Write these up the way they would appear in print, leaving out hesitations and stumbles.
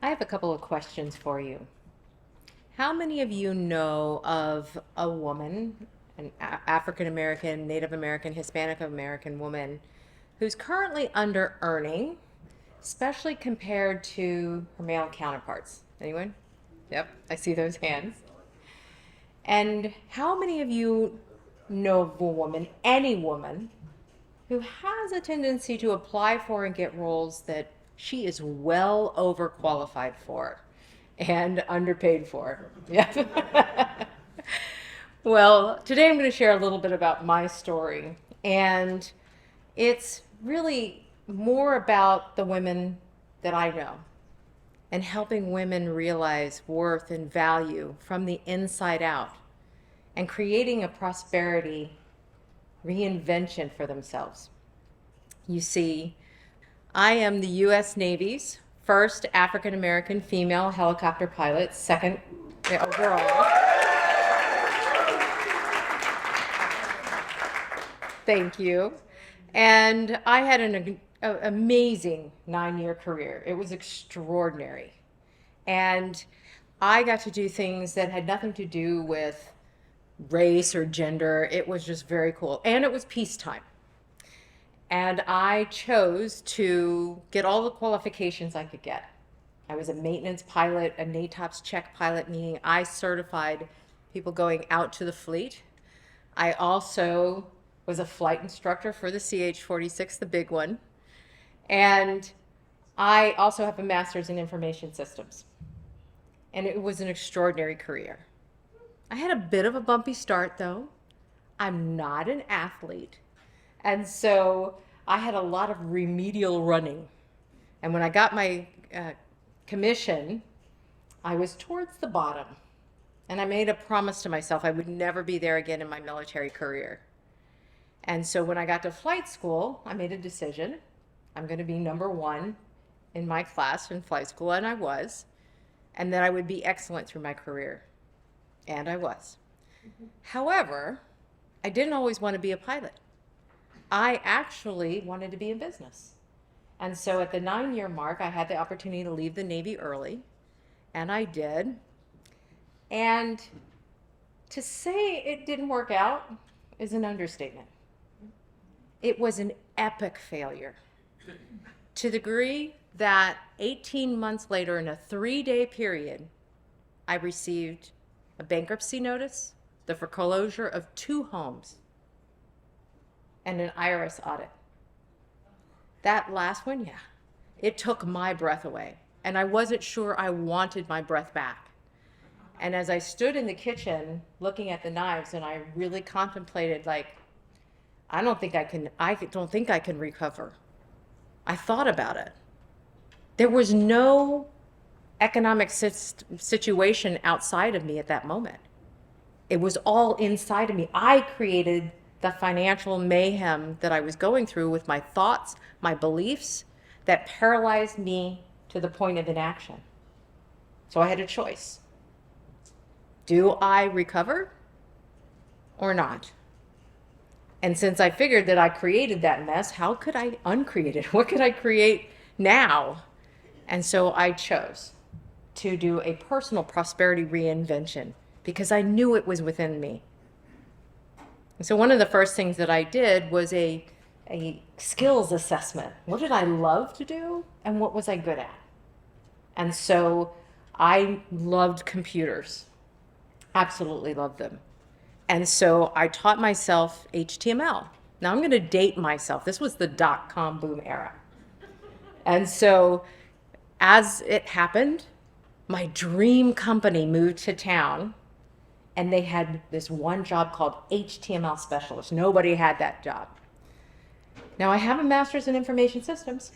I have a couple of questions for you. How many of you know of a woman, an African American, Native American, Hispanic American woman, who's currently under earning, especially compared to her male counterparts? Anyone? Yep, I see those hands. And how many of you know of a woman, any woman, who has a tendency to apply for and get roles that she is well overqualified for and underpaid for? Yeah. Well, today I'm going to share a little bit about my story. And it's really more about the women that I know and helping women realize worth and value from the inside out and creating a prosperity reinvention for themselves. You see, I am the U.S. Navy's first African American female helicopter pilot, second overall. Thank you. And I had an amazing 9-year career. It was extraordinary. And I got to do things that had nothing to do with race or gender. It was just very cool. And it was peacetime. And I chose to get all the qualifications I could get. I was a maintenance pilot, a NATOPS check pilot, meaning I certified people going out to the fleet. I also was a flight instructor for the CH-46, the big one. And I also have a master's in information systems. And it was an extraordinary career. I had a bit of a bumpy start, though. I'm not an athlete. And so I had a lot of remedial running. And when I got my commission, I was towards the bottom. And I made a promise to myself I would never be there again in my military career. And so when I got to flight school, I made a decision. I'm going to be number one in my class in flight school, and I was. And that I would be excellent through my career. And I was. However, I didn't always want to be a pilot. I actually wanted to be in business. And so at the 9-year mark, I had the opportunity to leave the Navy early, and I did. And to say it didn't work out is an understatement. It was an epic failure to the degree that 18 months later, in a 3-day period, I received a bankruptcy notice, the foreclosure of 2 homes, and an IRS audit. That last one, yeah, it took my breath away. And I wasn't sure I wanted my breath back. And as I stood in the kitchen looking at the knives, and I really contemplated, like, I don't think I can recover. I thought about it. There was no economic situation outside of me at that moment. It was all inside of me. I created the financial mayhem that I was going through with my thoughts, my beliefs, that paralyzed me to the point of inaction. So I had a choice. Do I recover or not? And since I figured that I created that mess, how could I uncreate it? What could I create now? And so I chose to do a personal prosperity reinvention because I knew it was within me. And so one of the first things that I did was a skills assessment. What did I love to do and what was I good at? And so I loved computers. Absolutely loved them. And so I taught myself HTML. Now I'm going to date myself. This was the .com boom era. And so as it happened, my dream company moved to town, and they had this one job called HTML specialist. Nobody had that job. Now I have a master's in information systems.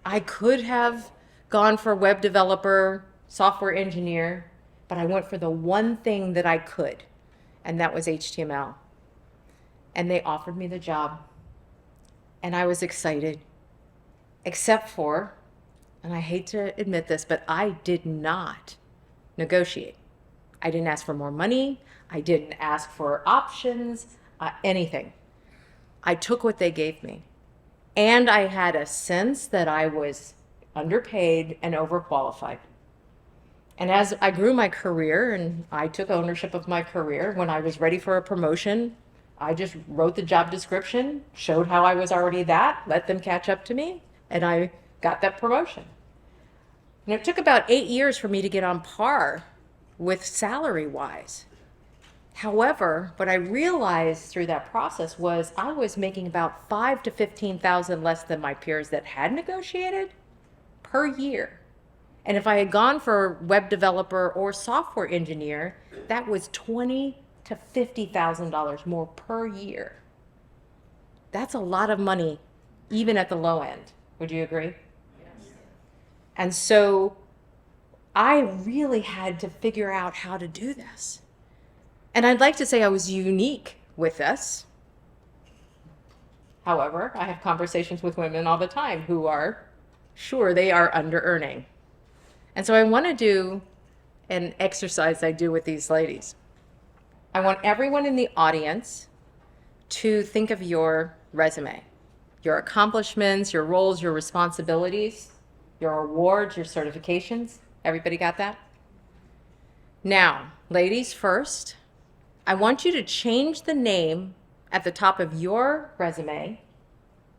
I could have gone for web developer, software engineer, but I went for the one thing that I could, and that was HTML. And they offered me the job, and I was excited, except for, and I hate to admit this, but I did not negotiate. I didn't ask for more money. I didn't ask for options, anything. I took what they gave me. And I had a sense that I was underpaid and overqualified. And as I grew my career and I took ownership of my career, when I was ready for a promotion, I just wrote the job description, showed how I was already that, let them catch up to me, and I got that promotion. And it took about 8 years for me to get on par with salary wise. However, what I realized through that process was I was making about 5 to 15,000 less than my peers that had negotiated per year. And if I had gone for web developer or software engineer, that was $20 to $50,000 more per year. That's a lot of money, even at the low end. Would you agree? Yes. And so I really had to figure out how to do this. And I'd like to say I was unique with this. However, I have conversations with women all the time who are sure they are under earning. And so I want to do an exercise I do with these ladies. I want everyone in the audience to think of your resume, your accomplishments, your roles, your responsibilities, your awards, your certifications. Everybody got that? Now, ladies first, I want you to change the name at the top of your resume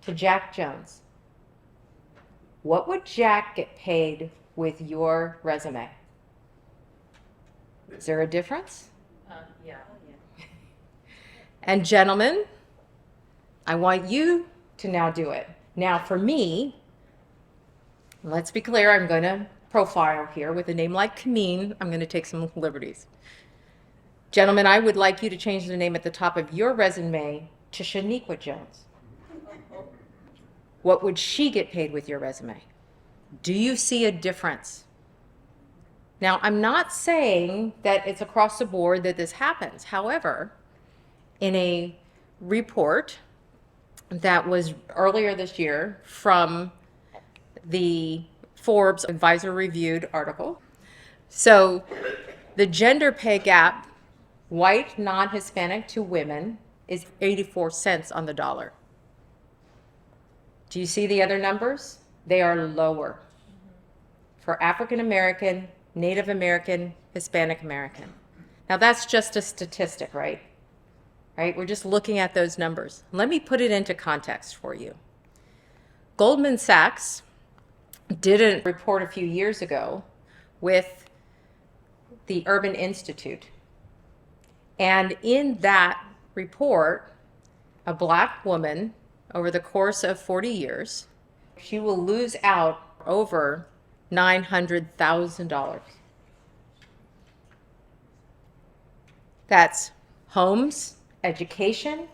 to Jack Jones. What would Jack get paid with your resume? Is there a difference? Yeah. And gentlemen, I want you to now do it. Now for me, let's be clear, I'm going to profile here with a name like Kamin. I'm going to take some liberties. Gentlemen, I would like you to change the name at the top of your resume to Shaniqua Jones. What would she get paid with your resume? Do you see a difference? Now, I'm not saying that it's across the board that this happens. However, in a report that was earlier this year from the Forbes Advisor Reviewed article, so the gender pay gap, white, non-Hispanic to women, is 84 cents on the dollar. Do you see the other numbers? They are lower for African American, Native American, Hispanic American. Now that's just a statistic, right? Right? We're just looking at those numbers. Let me put it into context for you. Goldman Sachs did a report a few years ago with the Urban Institute. And in that report, a black woman, over the course of 40 years, she will lose out over $900,000. That's homes, education,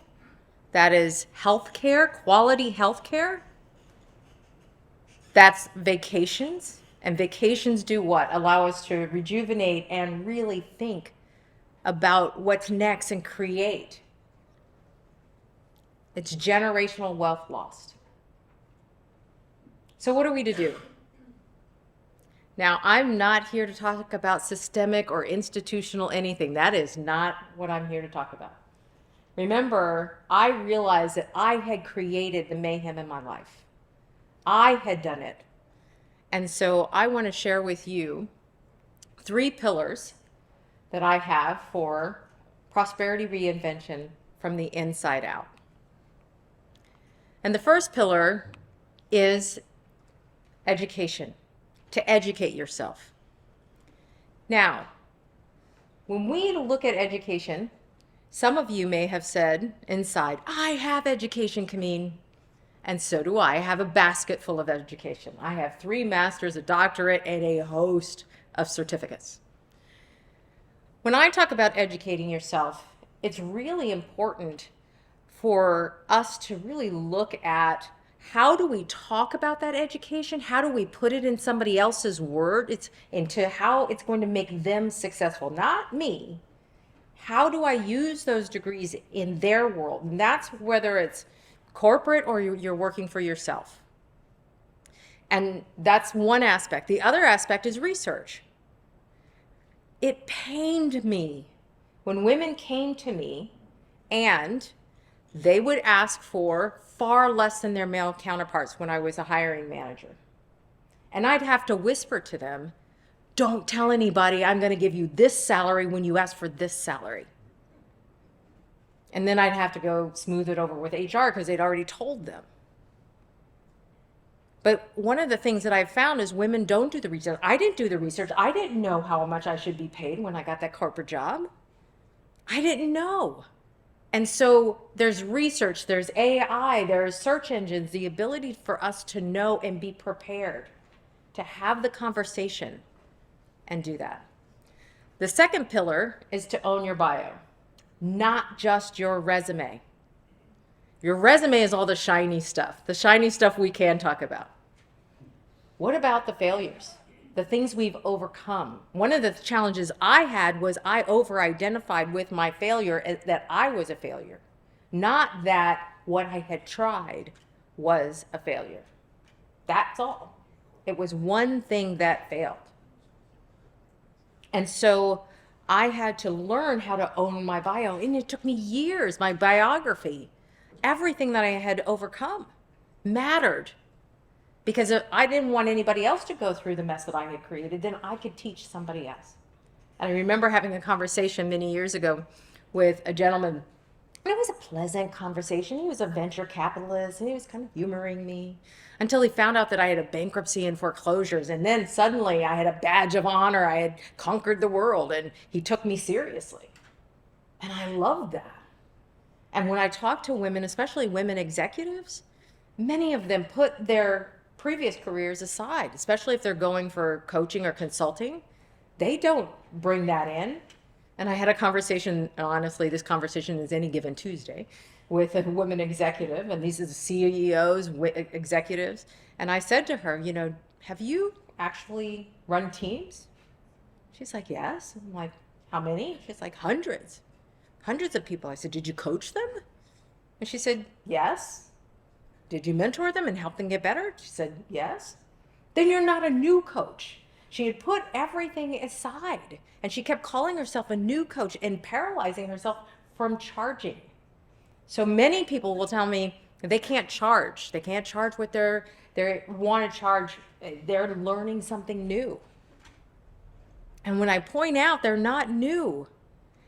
that is healthcare, quality healthcare. That's vacations. And vacations do what? Allow us to rejuvenate and really think about what's next and create. It's generational wealth lost. So what are we to do? Now, I'm not here to talk about systemic or institutional anything. That is not what I'm here to talk about. Remember, I realized that I had created the mayhem in my life. I had done it. And so I want to share with you 3 pillars that I have for prosperity reinvention from the inside out. And the first pillar is education, to educate yourself. Now, when we look at education, some of you may have said inside, I have education, Kamin. And so do I. I have a basket full of education. I have 3 masters, a doctorate, and a host of certificates. When I talk about educating yourself, it's really important for us to really look at how do we talk about that education? How do we put it in somebody else's word? It's into how it's going to make them successful, not me. How do I use those degrees in their world? And that's whether it's corporate or you're working for yourself. And that's one aspect. The other aspect is research. It pained me when women came to me and they would ask for far less than their male counterparts when I was a hiring manager. And I'd have to whisper to them, Don't tell anybody I'm going to give you this salary when you ask for this salary. And then I'd have to go smooth it over with HR because they'd already told them. But one of the things that I've found is women don't do the research. I didn't do the research. I didn't know how much I should be paid when I got that corporate job. I didn't know. And so there's research, there's AI, there's search engines, the ability for us to know and be prepared to have the conversation and do that. The second pillar is to own your bio, not just your resume. Your resume is all the shiny stuff we can talk about. What about the failures? The things we've overcome. One of the challenges I had was I over-identified with my failure that I was a failure, not that what I had tried was a failure. That's all. It was one thing that failed. And so I had to learn how to own my bio, and it took me years, my biography. Everything that I had overcome mattered. Because if I didn't want anybody else to go through the mess that I had created, then I could teach somebody else. And I remember having a conversation many years ago with a gentleman. And it was a pleasant conversation. He was a venture capitalist, and he was kind of humoring me until he found out that I had a bankruptcy and foreclosures. And then suddenly I had a badge of honor. I had conquered the world, and he took me seriously. And I loved that. And when I talk to women, especially women executives, many of them put their previous careers aside, especially if they're going for coaching or consulting. They don't bring that in. And I had a conversation, honestly, this conversation is any given Tuesday, with a woman executive, and these are the CEOs, executives. And I said to her, have you actually run teams? She's like, yes. I'm like, how many? She's like, hundreds of people. I said, did you coach them? And she said, yes. Did you mentor them and help them get better? She said, yes. Then you're not a new coach. She had put everything aside, and she kept calling herself a new coach and paralyzing herself from charging. So many people will tell me they can't charge. They can't charge what they want to charge. They're learning something new. And when I point out they're not new,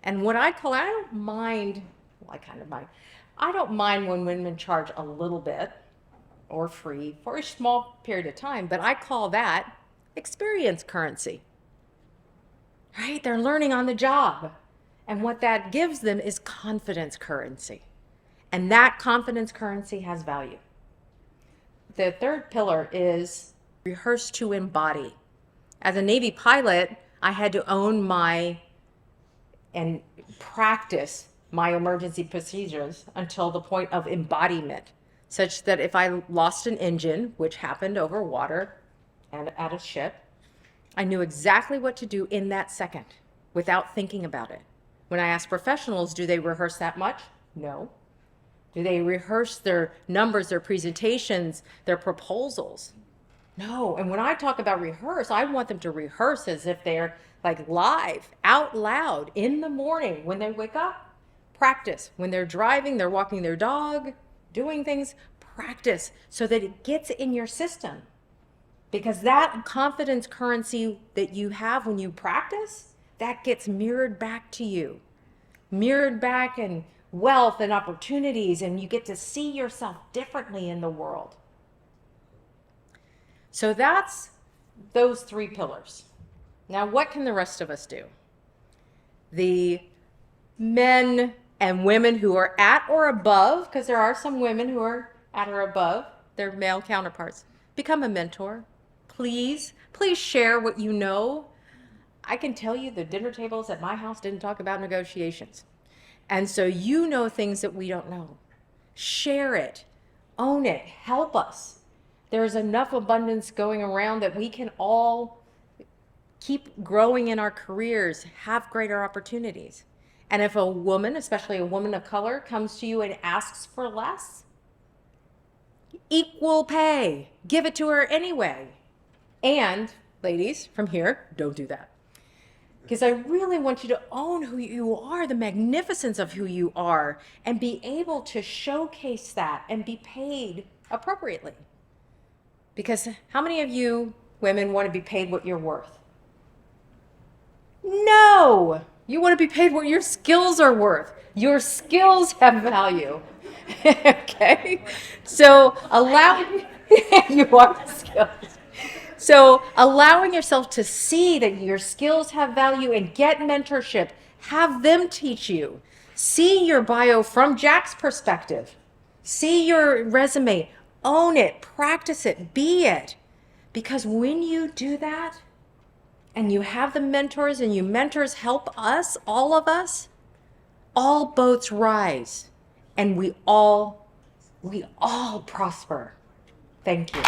and what I don't mind, well, I kind of mind. I don't mind when women charge a little bit or free for a small period of time, but I call that experience currency, right? They're learning on the job. And what that gives them is confidence currency. And that confidence currency has value. The third pillar is rehearse to embody. As a Navy pilot, I had to own and practice my emergency procedures until the point of embodiment, such that if I lost an engine, which happened over water and at a ship, I knew exactly what to do in that second without thinking about it. When I ask professionals, do they rehearse that much? No. Do they rehearse their numbers, their presentations, their proposals? No. And when I talk about rehearse, I want them to rehearse as if they're like live, out loud, in the morning when they wake up. Practice. When they're driving, they're walking their dog, doing things, practice so that it gets in your system. Because that confidence currency that you have when you practice, that gets mirrored back to you. Mirrored back in wealth and opportunities, and you get to see yourself differently in the world. So that's those three pillars. Now, what can the rest of us do? The men and women who are at or above, because there are some women who are at or above their male counterparts, become a mentor. Please share what you know. I can tell you the dinner tables at my house didn't talk about negotiations. And so you know things that we don't know. Share it, own it, help us. There's enough abundance going around that we can all keep growing in our careers, have greater opportunities. And if a woman, especially a woman of color, comes to you and asks for less, equal pay, give it to her anyway. And ladies, from here, don't do that. Because I really want you to own who you are, the magnificence of who you are, and be able to showcase that and be paid appropriately. Because how many of you women want to be paid what you're worth? No, you want to be paid what your skills are worth. Your skills have value. Okay? So you are the skills. So allowing yourself to see that your skills have value and get mentorship, have them teach you. See your bio from Jack's perspective. See your resume, own it, practice it, be it. Because when you do that, and you have the mentors and you mentors help us, all of us, all boats rise and we all prosper. Thank you.